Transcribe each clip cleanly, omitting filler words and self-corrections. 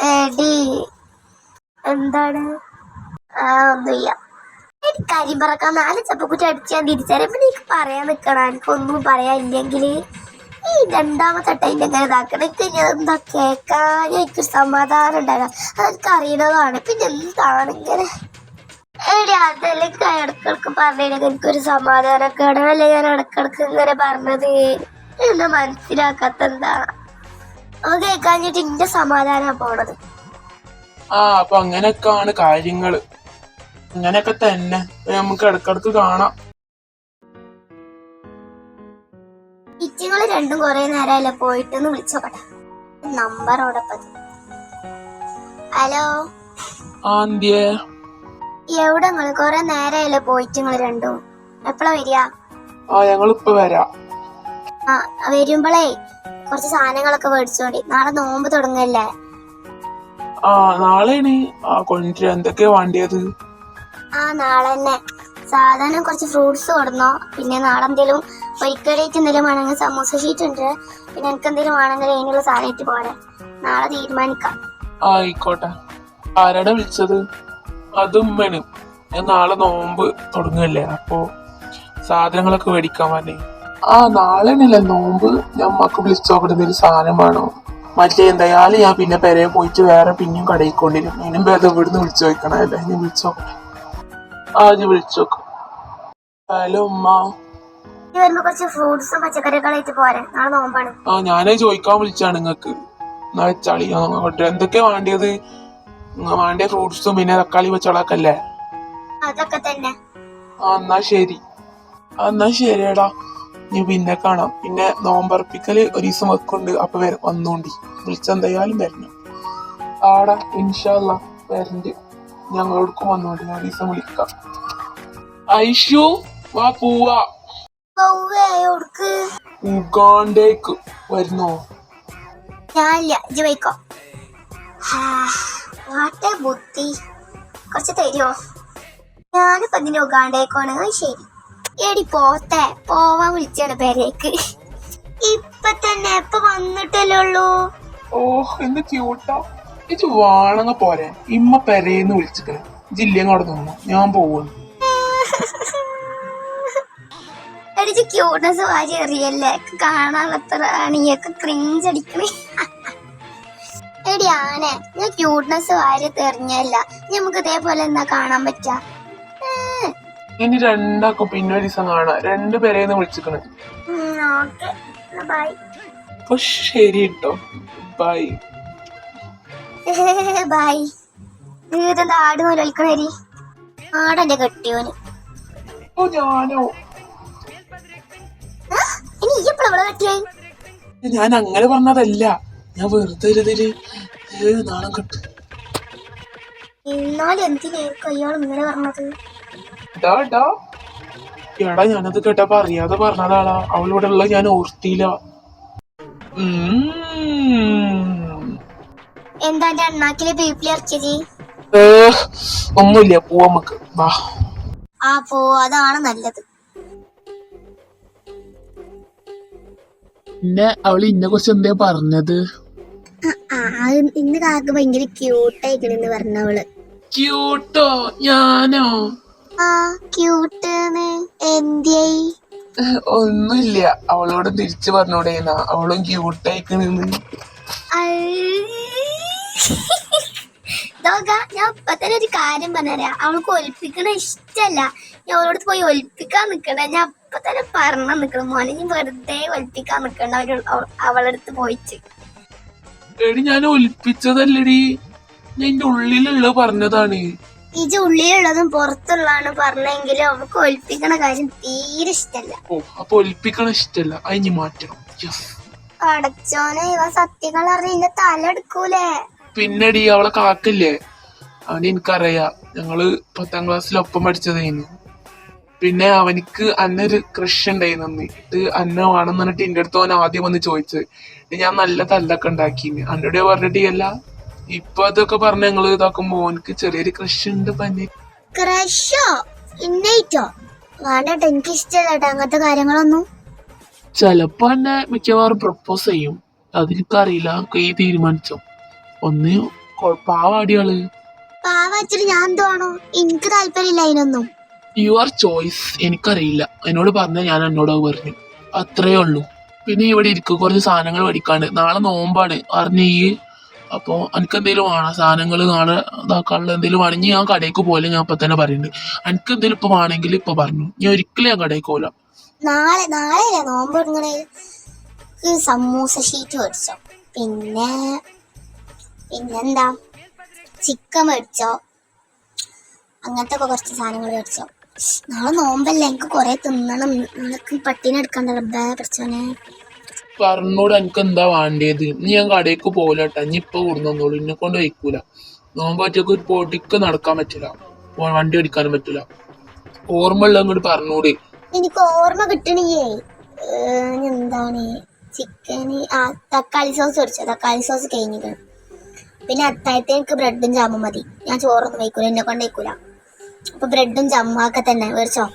എടി എന്താണ്? ഒന്നുമില്ല. എനിക്ക് കാര്യം പറക്കാൻ 4 ചപ്പക്കുറ്റി അടിച്ച് ഞാൻ തിരിച്ചറിയുമ്പോ എനിക്ക് പറയാൻ നിക്കണം. എനിക്കൊന്നും പറയാനില്ലെങ്കിൽ ഈ രണ്ടാമത്തെ ടൈം എങ്ങനെ ഇതാക്കണം. എനിക്ക് ഞാൻ എന്താ കേൾക്കാൻ എനിക്കൊരു സമാധാനം ഉണ്ടാകാം. അതെനിക്ക് അറിയണതാണ്. പിന്നെ എന്താണ് ഇങ്ങനെ എടി അതല്ലെങ്കിൽ ഇടക്കിടക്ക് പറഞ്ഞില്ലെങ്കിൽ എനിക്കൊരു സമാധാനക്കേടല്ലേ ഞാൻ ഇടക്കിടക്ക് ഇങ്ങനെ പറഞ്ഞത്. എന്താ മനസ്സിലാക്കാത്ത എന്താ? അത് കേൾക്കാഞ്ഞിട്ട് എന്റെ സമാധാനാ പോണത്. അപ്പൊ അങ്ങനെയൊക്കെയാണ് കാര്യങ്ങള്. അങ്ങനെയൊക്കെ തന്നെ നമുക്ക് ഇടക്കിടക്ക് കാണാം. ഇറ്റിങ്ങള് രണ്ടും കൊറേ നേരമല്ലേ പോയിട്ടൊന്ന് വിളിച്ചോട്ടെ. നമ്പറോടൊപ്പം. ഹലോ, എവിടെ നിങ്ങള്? കൊറേ നേരമല്ലേ പോയിട്ട് നിങ്ങള് രണ്ടും? എപ്പഴാ വരിക? ഞങ്ങളിപ്പോ വരാം. വരുമ്പളേ കുറച്ച് സാധനങ്ങളൊക്കെ മേടിച്ചോണ്ടി. നാളെ നോമ്പ് തുടങ്ങല്ലേ? നാളെയാണ് കൊണ്ടുവരാ. എന്തൊക്കെയാ വേണ്ടിയത്? നാളെ തന്നെ സാധാരണ കുറച്ച് ഫ്രൂട്ട്സ് കൊടുന്നോ. പിന്നെ നാളെ എന്തേലും പൊരിക്കടിയിട്ട് എന്തെങ്കിലും വേണമെങ്കിൽ സമൂസ ഷീറ്റ് ഉണ്ട്. പിന്നെ എനിക്ക് എന്തെങ്കിലും വേണമെങ്കിൽ അതിനുള്ള സാധനമായിട്ട് പോരെ. നാളെ തീരുമാനിക്കാം. ആയിക്കോട്ടെ. ആരാടാ വിളിച്ചത്? അതും വേണം. ഞാൻ നാളെ നോമ്പ് തുടങ്ങല്ലേ, അപ്പൊ സാധനങ്ങളൊക്കെ മേടിക്കാൻ വേണ്ടി. നാളെയാണല്ലേ നോമ്പ്. ഞമ്മക്ക് വിളിച്ചോക്കട്ടെ ഒരു സാധനം വേണോ. മറ്റേ എന്തായാലും ഞാൻ പിന്നെ പെരയെ പോയിട്ട് വേറെ പിന്നെയും കടയിൽ കൊണ്ടിരും. ഇതിനും ഭേദം ഇവിടുന്ന് വിളിച്ചു വയ്ക്കണല്ലേ. ഞാൻ വിളിച്ചോക്കട്ടെ. ഞാൻ വിളിച്ചോക്കാം. ഹലോ ഉമ്മ. കുറച്ച് ഫ്രൂട്ട്സും പച്ചക്കറികളായിട്ട് പോരെ. നാളെ നോമ്പാണ്. ഞാനേ ചോദിക്കാൻ വിളിച്ചാണ് നിങ്ങക്ക്. വെച്ചാളി എന്തൊക്കെയാ വേണ്ടിയത്? വേണ്ടിയ ഫ്രൂട്ട്സും പിന്നെ തക്കാളി പച്ചളൊക്കെ അല്ലേ? അതൊക്കെ തന്നെ. എന്നാ ശരിയടാ. നീ പിന്നെ കാണാം. പിന്നെ നോമ്പറപ്പിക്കല് ഒരു ദിവസം വെക്കുന്നുണ്ട്. അപ്പൊ വന്നോണ്ടി. വിളിച്ചെന്തായാലും വരണം. ആടാ ഇൻഷാ അല്ലാ വരണ്ട്. ഞങ്ങളോടക്കും വന്നോണ്ടി. ഞാൻ ദിവസം വിളിക്കാം. ഐഷു വാ പോവാ. ഉഗാണ്ടേക്ക് വരുന്നോ? ബുദ്ധി കുറച്ച് തരുമോ? ഞാനിപ്പോ എന്തിനാ ഉഗാണ്ടേക്കാണ്? ശരി എടി പോവാൻ വിളിച്ചാണ് പേരേക്ക്. ഇപ്പൊ തന്നെ ഇപ്പൊ വന്നിട്ടല്ലേ ഉള്ളൂ. എന്ത് ക്യൂട്ടാ. ഇത് വാണങ്ങ പോരെ. ഇമ്മ പെരേന്ന് വിളിച്ചിട്ട് ജില്ലങ്ങോടെ നിന്നു. ഞാൻ പോകുന്നു. എടിച്ച് ക്യൂട്ട്നെസ് വാരി എറിയല്ലേ. കാണാനത്ര നീയൊക്കെ ക്രിഞ്ച് അടിക്കണേ. എടി ആനെ ഞാൻ ക്യൂട്ട്നെസ് വാരി തെറിഞ്ഞല്ല. നമുക്ക് ഇതേപോലെ എന്താ കാണാൻ പറ്റാ? ഇനി രണ്ടാക്കും പിന്നെ ഒരു ദിവസം കാണാം. 2 പേരേന്ന് വിളിച്ചിക്കണ്. അപ്പൊ ശരി കേട്ടോ. Bye bye. നീതെന്താ ആട് നോലിക്കണേരി? ആടെന്റെ കെട്ടിയോന്. ഞാനോ? ഇനി ഈ എപ്പോഴാ കെട്ടിയായി? ഞാൻ അങ്ങനെ പറഞ്ഞതല്ല. ഞാൻ വെറുതെ നാണം കെട്ടു. എന്നാലും എന്തിനായിരിക്കും അയാൾ ഇങ്ങനെ പറഞ്ഞത്? എടാ ഞാനത് കേട്ടപ്പോ അറിയാതെ പറഞ്ഞതാളാ. അവളിവിടെ ഉള്ള ഞാൻ ഓർത്തിയില്ല. എന്താ അണ്ണാക്കിലെ പീപ്പിളി അരച്ചത്? ഒന്നുമില്ല. പോവാ നമുക്ക്. വാ. അതാണ് നല്ലത്. പിന്നെ അവള് ഇന്നെ കുറിച്ച് എന്താ പറഞ്ഞത്? ഇന്ന് കാക്ക ഭയങ്കര ക്യൂട്ടായിക്കണെന്ന് പറഞ്ഞവള്. ക്യൂട്ടോ? ഞാനോ? ക്യൂട്ട്. എന്തിയായി? ഒന്നുമില്ല. അവളോട് തിരിച്ചു പറഞ്ഞോടേന്നാ. അവളും ക്യൂട്ടായിക്കണെന്ന്. ഞാൻ ഇപ്പൊ തന്നെ ഒരു കാര്യം പറഞ്ഞുതരാം. അവൾക്ക് ഒലിപ്പിക്കണ ഇഷ്ടല്ല. ഞാൻ അവളോട് പോയി ഒലിപ്പിക്കാൻ നിക്കണ്ട. ഞാൻ ഇപ്പൊ തന്നെ പറഞ്ഞ നിക്കണം. മോനെ ഞാൻ വെറുതെ ഒലിപ്പിക്കാൻ നിക്കണ്ട അവളടുത്ത് പോയിട്ട്. എടി ഞാൻ ഒലിപ്പിച്ചതല്ലടി. ഞാൻ എന്റെ ഉള്ളിലുള്ള പറഞ്ഞതാണ്. ഇത് ഉള്ളിലുള്ളതും പുറത്തുള്ളതാണ് പറഞ്ഞെങ്കിലും അവൾക്ക് ഒലിപ്പിക്കണ കാര്യം തീരെ ഇഷ്ടല്ല. അപ്പൊ ഒലിപ്പിക്കണ ഇഷ്ടല്ല. അതിന് മാറ്റണം. അടച്ചോനെ ഇവ സത്യങ്ങൾ അറിഞ്ഞ തല എടുക്കൂലേ? പിന്നടി അവളെ കാക്കല്ലേ, അവന് എനിക്കറിയാം. ഞങ്ങള് 10ാം ക്ലാസ്സിൽ ഒപ്പം പഠിച്ചതായിരുന്നു. പിന്നെ അവനിക്ക് അന്നൊരു ക്രഷ് ഉണ്ടായിരുന്നു. അന്ന വേണമെന്ന് പറഞ്ഞിട്ട് എന്റെ അടുത്ത് അവൻ ആദ്യം വന്ന് ചോദിച്ചത്. ഞാൻ നല്ല തല്ലൊക്കെ ഉണ്ടാക്കിന്. അന്നോട് പറഞ്ഞിട്ടില്ല. ഇപ്പൊ അതൊക്കെ പറഞ്ഞ ഞങ്ങള് ഇതാക്കുമ്പോ ഓനക്ക് ചെറിയൊരു ക്രഷ് ഉണ്ട്. ക്രഷോ? ഇന്നയിട്ടോ? വേണ്ടട്ടോ, എനിക്ക് ഇഷ്ടല്ല അങ്ങനത്തെ കാര്യങ്ങളൊന്നും. ചെലപ്പോ എന്നെ മിക്കവാറും പ്രപ്പോസ് ചെയ്യും. അതെനിക്കറിയില്ല. തീരുമാനിച്ചോ? ഒന്ന് പാവാടിയാള്. പാവച്ചിട്ട് ഞാൻ എന്തോ ആണോ? എനിക്ക് താല്പര്യമില്ല അതിനൊന്നും. Your choice. എനിക്കറിയില്ല, എന്നോട് പറഞ്ഞ ഞാൻ എന്നോട് പറഞ്ഞു, അത്രേ ഉള്ളൂ. പിന്നെ ഇവിടെ ഇരിക്കും, കുറച്ച് സാധനങ്ങൾ മേടിക്കാണ്ട്. നാളെ നോമ്പാണ് അറിഞ്ഞ ഈ. അപ്പൊ എനിക്ക് എന്തെങ്കിലും വേണം സാധനങ്ങൾ, നാളെ ഇതാക്കാനുള്ള എന്തെങ്കിലും വേണമെങ്കിൽ ഞാൻ കടയ്ക്ക് പോലെ. ഞാൻ ഇപ്പൊ തന്നെ പറയുന്നുണ്ട്, എനിക്ക് എന്തെങ്കിലും ഇപ്പൊ വേണമെങ്കിൽ ഇപ്പൊ പറഞ്ഞു. ഞാൻ ഒരിക്കലും ഞാൻ കടയ്ക്ക് പോല. നാളെയല്ലേ നോമ്പ് തുടങ്ങണേ? സമൂസ ഷീറ്റ് മേടിച്ചോ, പിന്നെന്താ ചിക്കൻ മേടിച്ചോ, അങ്ങനത്തെ ഒക്കെ കുറച്ച് സാധനങ്ങൾ മേടിച്ചോ. നാളെ നോമ്പല്ലേ, എനിക്ക് കൊറേ തിന്നണം. നാളെ പട്ടിണി എടുക്കണ്ട റബ്ബേ പഠിച്ചോനെ. പറഞ്ഞോട് എനിക്ക് എന്താ വേണ്ടിയത്? ഇനി ഞാൻ കടയ്ക്ക് പോകലട്ടെ. ഇനി ഇപ്പൊ കൊടുന്നോളൂ, എന്നെ കൊണ്ട് വയ്ക്കൂല. നോമ്പ് ഒറ്റക്ക് ഒരു പൊടിക്ക് നടക്കാൻ പറ്റില്ല, വണ്ടി ഓടിക്കാനും പറ്റില്ല. ഓർമ്മ ഉള്ള അങ്ങോട്ട് പറഞ്ഞൂടെ. എനിക്ക് ഓർമ്മ കിട്ടണില്ലേ? എന്താണ് ചിക്കന്? തക്കാളി സോസ് മേടിച്ചോ, തക്കാളി സോസ് കഴിഞ്ഞിട്ട്. പിന്നെ അത്താഴത്തെ എനിക്ക് ബ്രെഡും ജാമും മതി. ഞാൻ ചോറൊന്നും വയ്ക്കൂല, എന്നെ കൊണ്ട് വയ്ക്കൂല. അപ്പൊ ബ്രെഡും ജാമും ഒക്കെ തന്നെ മേടിച്ചോ.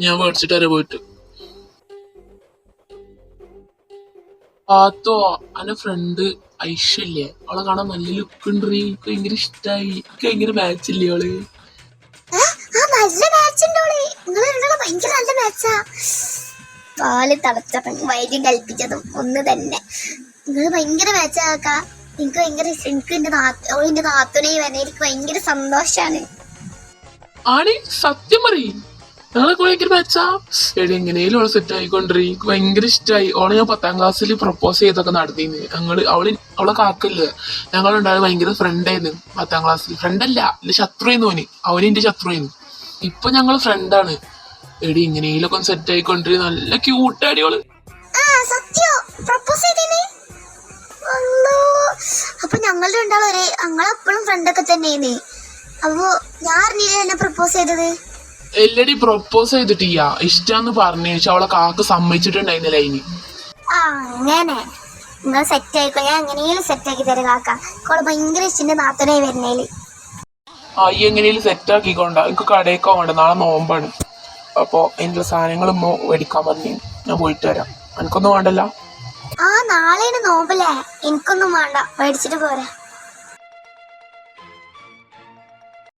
ഞാൻ മേടിച്ചിട്ട് പോയിട്ട്. ആത്തോ അന്റെ ഫ്രണ്ട് ഐശ്വര്യ, അവളെ കാണാൻ നല്ല ലുക്ക് ഉണ്ട്. എനിക്ക് ഭയങ്കര ഇഷ്ടായി. എനിക്ക് ഭയങ്കര മാച്ച് ഇല്ലേ അവള്? നല്ല മാച്ച് ഉണ്ടോളെ, നിങ്ങൾ ഭയങ്കര നല്ല മാച്ചാ. പാല് തളച്ചതും വൈദ്യം കൽപ്പിച്ചതും ഒന്ന് തന്നെ. നിങ്ങൾ ഭയങ്കര മാച്ചാക്ക. എനിക്ക് ഭയങ്കര, എനിക്ക് എന്റെ നാത്തുനെ വന്നെ എനിക്ക് ഭയങ്കര സന്തോഷാണ്. ആണ് സത്യം പറയും, ഞങ്ങളൊക്കെ ഭയങ്കര മാച്ചാ. എടി എങ്ങനെയും അവളെ സെറ്റ് ആയിക്കൊണ്ടിരി. എനിക്ക് ഭയങ്കര ഇഷ്ടമായി. ഓളെ ഞാൻ 10ാം ക്ലാസ്സിൽ പ്രപ്പോസ് ചെയ്തൊക്കെ നടത്തിന്ന്. അവളെ കാക്കല്ലേ, ഞങ്ങളുണ്ടായത് ഭയങ്കര ഫ്രണ്ടായിരുന്നു 10ാം ക്ലാസ്സിൽ. ഫ്രണ്ടല്ല, എന്റെ ശത്രുവായിരുന്നു അവന്. അവന് എന്റെ ശത്രുവായിരുന്നു. ഇപ്പൊ ഞങ്ങള് ഫ്രണ്ടാണ്. എടി ഇങ്ങനെയൊക്കെ ഒന്ന് സെറ്റ് ആയിക്കൊണ്ടിരി. നല്ല ക്യൂട്ടാടി അവള്. അപ്പൊ ഞങ്ങൾ രണ്ടാളും ഞങ്ങളെപ്പോഴും ഫ്രണ്ടൊക്കെ തന്നെയാണ്. അപ്പൊ ഞാൻ അറിഞ്ഞില്ല എന്നെ പ്രപ്പോസ് ചെയ്തത്. എല്ലടി പ്രൊപ്പോസ് ചെയ്തിട്ടില്ല, ഇഷ്ടാന്ന് പറഞ്ഞു. പക്ഷെ അവളെ കാക്ക് സമ്മതിച്ചിട്ടുണ്ടായിരുന്നില്ല ഇനി. അങ്ങനെ നിങ്ങൾ സെറ്റ് ആയിക്കോ, ഞാൻ എങ്ങനെയും സെറ്റ് ആക്കി തരാം കാക്ക. അവള് ഭയങ്കര ഇഷ്ടന്റെ നാത്തനായി വരുന്നേല്. ഈ എങ്ങനെയും സെറ്റ് ആക്കിക്കൊണ്ട. എനിക്ക് കടയൊക്കെ വേണ്ട, നാളെ നോമ്പാണ്. അപ്പൊ എന്റെ സാധനങ്ങൾ മേടിക്കാൻ പറഞ്ഞു. ഞാൻ പോയിട്ട് വരാം. എനിക്കൊന്നും വേണ്ടല്ലോ. നാളെയാണ് നോമ്പല്ലേ, എനിക്കൊന്നും വേണ്ട, മേടിച്ചിട്ട് പോരാ.